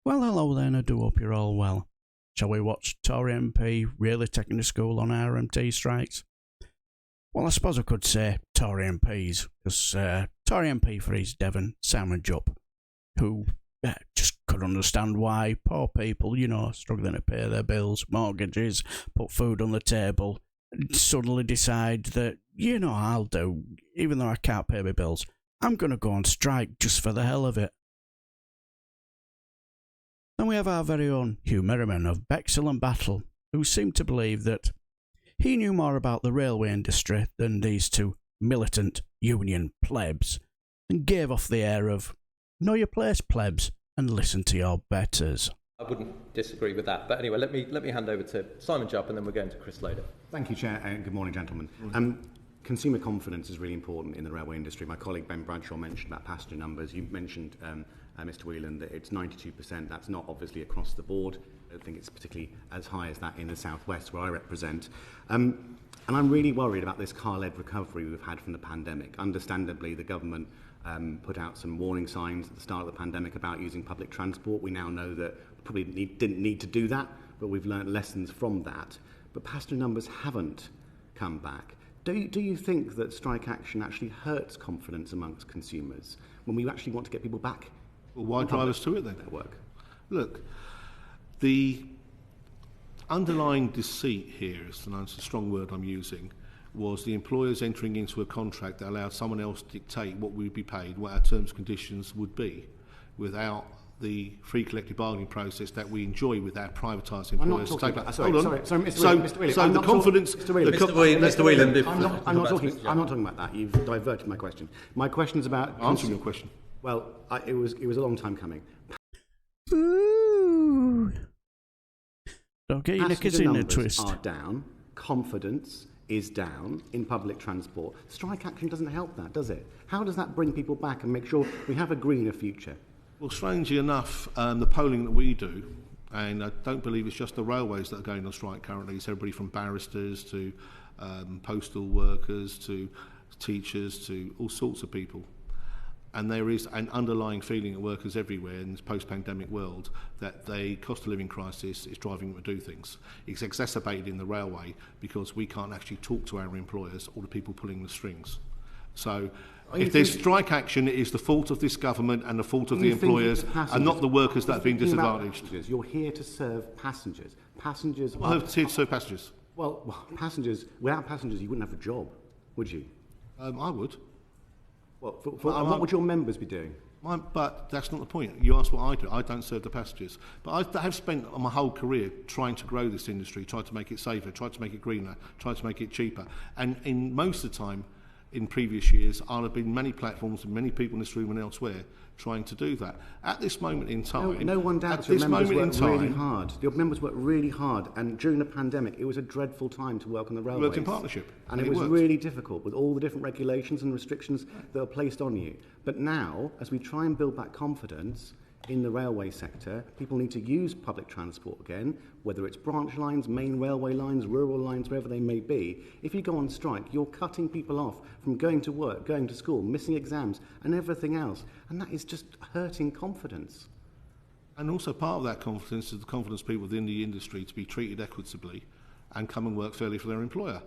Well, hello then, I do hope you're all well. Shall we watch Tory MP really taking the school on RMT strikes? Well, I suppose I could say Tory MPs, because Tory MP for East Devon, Jupp, who just couldn't understand why poor people, struggling to pay their bills, mortgages, put food on the table, suddenly decide that, I'll do, even though I can't pay my bills, I'm going to go on strike just for the hell of it. Then we have our very own Merriman of Bexhill and Battle, who seemed to believe that he knew more about the railway industry than these two militant union plebs, and gave off the air of, know your place, plebs, and listen to your betters. I wouldn't disagree with that. But anyway, let me hand over to Simon Jupp, and then we're going to Chris later. Thank you, Chair, and good morning, gentlemen. Consumer confidence is really important in the railway industry. My colleague Ben Bradshaw mentioned about passenger numbers. You mentioned, Mr Whelan, that it's 92%. That's not obviously across the board. I don't think it's particularly as high as that in the southwest where I represent. And I'm really worried about this car-led recovery we've had from the pandemic. Understandably, the government put out some warning signs at the start of the pandemic about using public transport. We now know that we probably didn't need to do that, but we've learned lessons from that. But passenger numbers haven't come back. Do you think that strike action actually hurts confidence amongst consumers when we actually want to get people back? Well, why drive us to it then? Network? Look, the underlying deceit here, and that's a strong word I'm using, was the employers entering into a contract that allowed someone else to dictate what we would be paid, what our terms and conditions would be, without the free collective bargaining process that we enjoy with our privatised employers. I'm not talking about... Sorry, Mr Whelan. So the confidence... Mr Whelan, I'm not talking about that. You've diverted my question. My question is about... Answering your question. Well, it was a long time coming. Ooh. Don't get your knickers in a twist. Are down. Confidence is down in public transport. Strike action doesn't help that, does it? How does that bring people back and make sure we have a greener future? Well, strangely enough, the polling that we do, and I don't believe it's just the railways that are going on strike currently, it's everybody from barristers to postal workers to teachers to all sorts of people. And there is an underlying feeling at workers everywhere in this post-pandemic world that the cost of living crisis is driving them to do things. It's exacerbated in the railway because we can't actually talk to our employers or the people pulling the strings. So if there's strike action, it is the fault of this government and the fault of the employers and not the workers that have been disadvantaged. You're here to serve passengers. Passengers... Well, I'm here to serve passengers. Well, passengers... Without passengers, you wouldn't have a job, would you? I would. Well, what would your members be doing? But that's not the point. You asked what I do. I don't serve the passengers. But I have spent my whole career trying to grow this industry, trying to make it safer, trying to make it greener, trying to make it cheaper. And in most of the time, in previous years, I'll have been many platforms and many people in this room and elsewhere trying to do that. At this moment in time... No one doubts your members worked really hard. Your members worked really hard, and during the pandemic, it was a dreadful time to work on the railways. We worked in partnership. And it was really difficult with all the different regulations and restrictions that were placed on you. But now, as we try and build back confidence in the railway sector, people need to use public transport again, whether it's branch lines, main railway lines, rural lines, wherever they may be. If you go on strike, you're cutting people off from going to work, going to school, missing exams, and everything else. And that is just hurting confidence. And also part of that confidence is the confidence of people within the industry to be treated equitably and come and work fairly for their employer.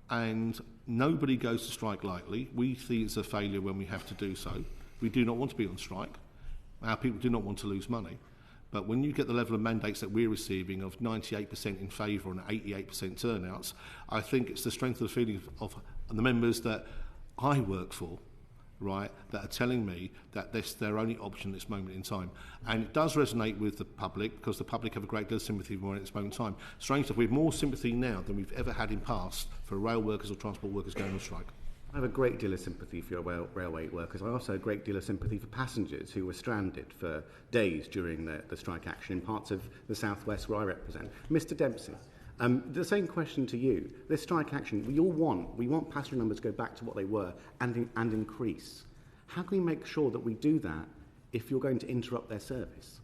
And nobody goes to strike lightly. We think it's a failure when we have to do so. We do not want to be on strike. Our people do not want to lose money. But when you get the level of mandates that we're receiving of 98% in favour and 88% turnouts, I think it's the strength of the feeling of the members that I work for, right, that are telling me that that's their only option at this moment in time. And it does resonate with the public because the public have a great deal of sympathy for at this moment in time. Strange enough, we have more sympathy now than we've ever had in past for rail workers or transport workers going on strike. I have a great deal of sympathy for your railway workers. I also have a great deal of sympathy for passengers who were stranded for days during the strike action in parts of the southwest where I represent. Mr Dempsey, the same question to you. This strike action, we want passenger numbers to go back to what they were and increase. How can we make sure that we do that if you're going to interrupt their service?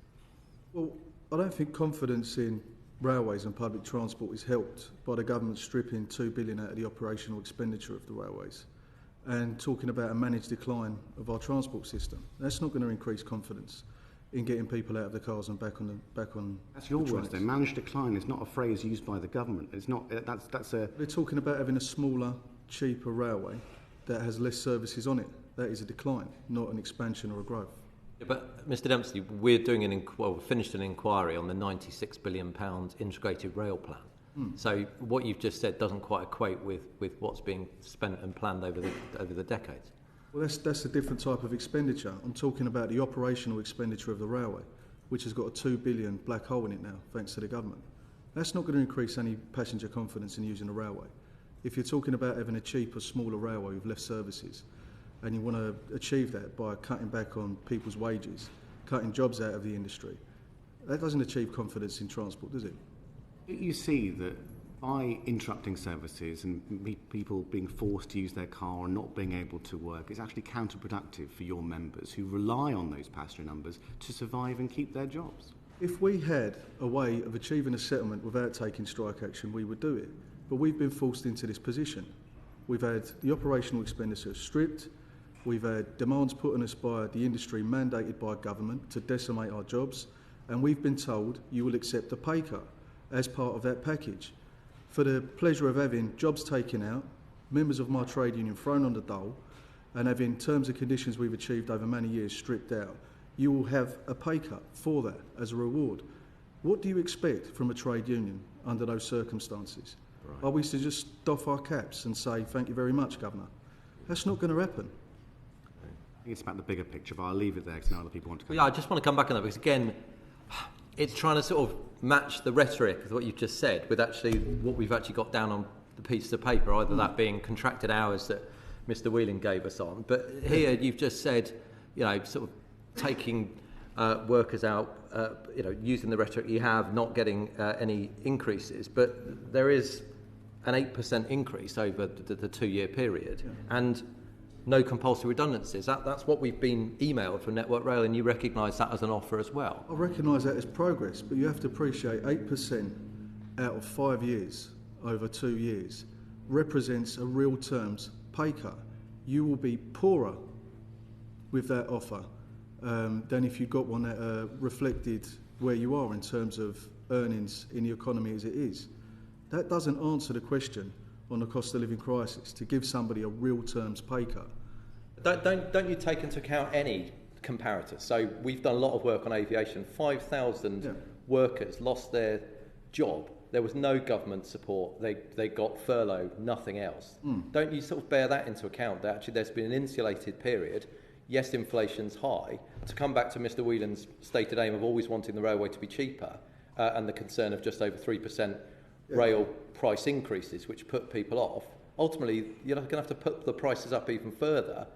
Well, I don't think confidence in railways and public transport is helped by the government stripping $2 billion out of the operational expenditure of the railways and talking about a managed decline of our transport system. That's not going to increase confidence. in getting people out of the cars and back on. That's your words, though. Managed decline is not a phrase used by the government. It's not. That's a. They're talking about having a smaller, cheaper railway that has less services on it. That is a decline, not an expansion or a growth. Yeah, but Mr Dempsey, we're doing we finished an inquiry on the £96 billion integrated rail plan. So what you've just said doesn't quite equate with what's being spent and planned over the decades. Well, that's a different type of expenditure. I'm talking about the operational expenditure of the railway, which has got a £2 billion black hole in it now, thanks to the government. That's not going to increase any passenger confidence in using a railway. If you're talking about having a cheaper, smaller railway with less services, and you want to achieve that by cutting back on people's wages, cutting jobs out of the industry, that doesn't achieve confidence in transport, does it? You see that by interrupting services and people being forced to use their car and not being able to work, it's actually counterproductive for your members who rely on those passenger numbers to survive and keep their jobs. If we had a way of achieving a settlement without taking strike action, we would do it. But we've been forced into this position. We've had the operational expenditure stripped. We've had demands put on us by the industry mandated by government to decimate our jobs. And we've been told you will accept a pay cut as part of that package. For the pleasure of having jobs taken out, members of my trade union thrown on the dole, and having terms and conditions we've achieved over many years stripped out, you will have a pay cut for that as a reward. What do you expect from a trade union under those circumstances? Right. Are we to just doff our caps and say, thank you very much, Governor? That's not going to happen. I think it's about the bigger picture, but I'll leave it there because now other people want to come. Yeah, I just want to come back on that because, again, it's trying to sort of match the rhetoric of what you've just said with actually what we've actually got down on the piece of paper, either that being contracted hours that Mr Whelan gave us on. But here you've just said, sort of taking workers out, using the rhetoric you have, not getting any increases. But there is an 8% increase over the 2-year period. Yeah. And no compulsory redundancies. That's what we've been emailed from Network Rail, and you recognise that as an offer as well. I recognise that as progress, but you have to appreciate 8% out of 5 years over 2 years represents a real terms pay cut. You will be poorer with that offer than if you got one that reflected where you are in terms of earnings in the economy as it is. That doesn't answer the question on the cost of living crisis, to give somebody a real terms pay cut. Don't you take into account any comparators? So we've done a lot of work on aviation. 5,000 workers lost their job. There was no government support. They got furlough, nothing else. Don't you sort of bear that into account, that actually there's been an insulated period? Yes, inflation's high. To come back to Mr Whelan's stated aim of always wanting the railway to be cheaper and the concern of just over 3% rail price increases, which put people off, ultimately you're going to have to put the prices up even further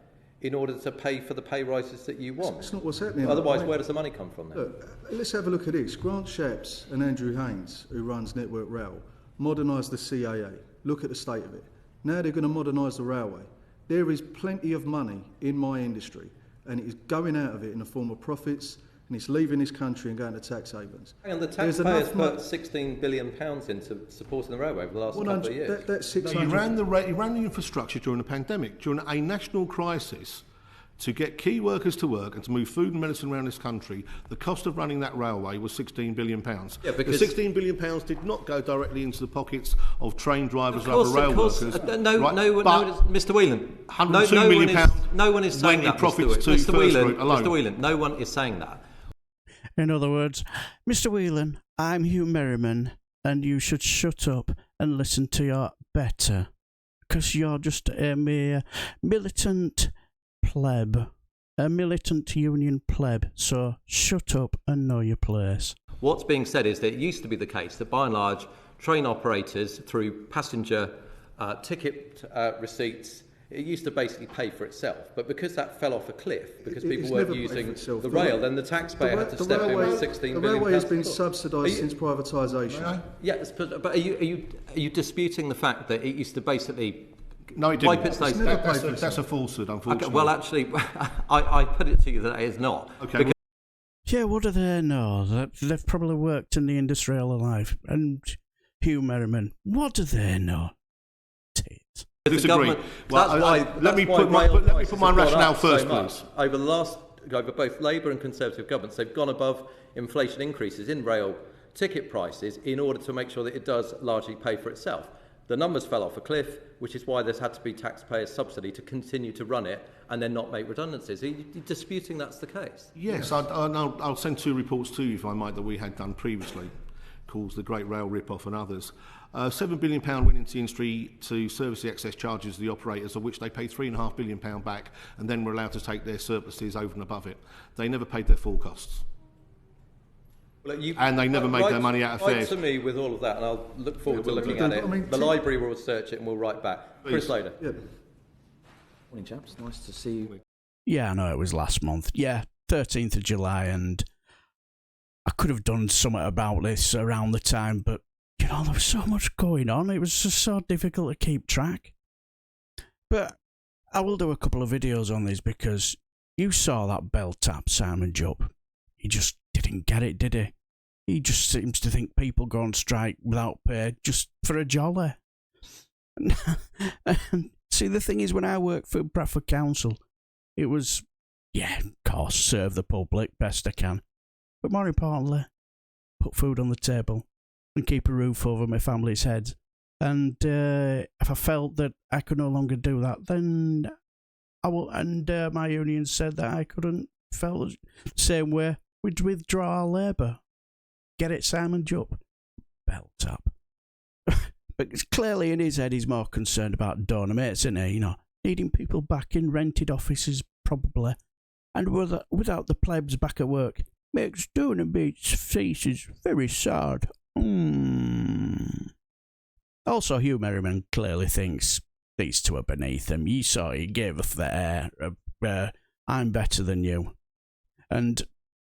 in order to pay for the pay rises that you want. It's not what's happening. Otherwise, where does the money come from then? Look, let's have a look at this. Grant Shapps and Andrew Haynes, who runs Network Rail, modernised the CAA. Look at the state of it. Now they're going to modernise the railway. There is plenty of money in my industry, and it is going out of it in the form of profits, and it's leaving this country and going to tax havens. And the taxpayers put £16 billion into supporting the railway over the last couple of years. That's 600. He ran the infrastructure during the pandemic, during a national crisis, to get key workers to work and to move food and medicine around this country. The cost of running that railway was £16 billion. Yeah, because the £16 billion did not go directly into the pockets of train drivers and other rail workers. Mr Whelan, £102 million no one is saying that, Mr Whelan, no one is saying that. In other words, Mr Whelan, I'm Hugh Merriman, and you should shut up and listen to your better, because you're just a mere militant pleb, a militant union pleb, so shut up and know your place. What's being said is that it used to be the case that by and large train operators, through passenger ticket receipts, it used to basically pay for itself. But because that fell off a cliff, because people weren't using the rail, then the taxpayer had to step in with £16 billion. The railway has been subsidised since privatisation. Yes, but are you disputing the fact that it used to basically... No, it didn't. That's a falsehood, unfortunately. Okay, well, actually, I put it to you that it is not. Okay. Yeah, what do they know? They've probably worked in the industry all their life. And Hugh Merriman, what do they know? Tit. Disagree. Well, let me put my rationale first, please. Over the last over both Labour and Conservative governments, they've gone above inflation increases in rail ticket prices in order to make sure that it does largely pay for itself. The numbers fell off a cliff, which is why there's had to be taxpayer subsidy to continue to run it and then not make redundancies. Are you disputing that's the case? Yes, I'll send 2 reports to you, if I might, that we had done previously, called The Great Rail Rip-Off and others. £7 billion went into the industry to service the excess charges of the operators, of which they paid £3.5 billion back, and then were allowed to take their surpluses over and above it. They never paid their full costs. Well, and they never made their money out of fares. Write to me with all of that, and I'll look forward to looking at it. The library will research it and we'll write back. Please. Chris Loader. Yeah. Morning, chaps. Nice to see you. Yeah, I know it was last month. Yeah, 13th of July, and I could have done something about this around the time, but, you know, there was so much going on. It was just so difficult to keep track. But I will do a couple of videos on this, because you saw that bell tap, Simon Jupp. He just didn't get it, did he? He just seems to think people go on strike without pay just for a jolly. And see, the thing is, when I worked for Bradford Council, it was, yeah, of course, serve the public best I can. But more importantly, put food on the table and keep a roof over my family's heads. And if I felt that I could no longer do that, then I will. And my union said that I couldn't. Felt the same way. We'd withdraw our labour. Get it, Simon Jupp? Bell tap. But clearly in his head he's more concerned about donor mates, isn't he? You know, needing people back in rented offices, probably. And without the plebs back at work, makes donor mates' faces very sad. Also, Hugh Merriman clearly thinks these two are beneath him. You saw he gave off the air of, I'm better than you. And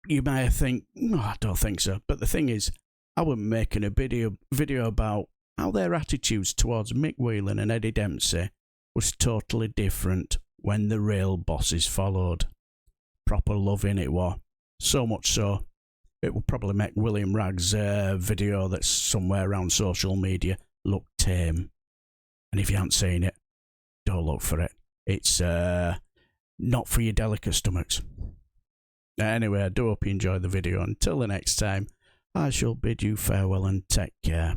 you may think, no, I don't think so. But the thing is, I was making a video about how their attitudes towards Mick Whelan and Eddie Dempsey was totally different when the real bosses followed. Proper loving it was. So much so, it will probably make William Ragg's video that's somewhere around social media look tame. And if you haven't seen it, don't look for it. It's not for your delicate stomachs. Anyway, I do hope you enjoyed the video. Until the next time, I shall bid you farewell and take care.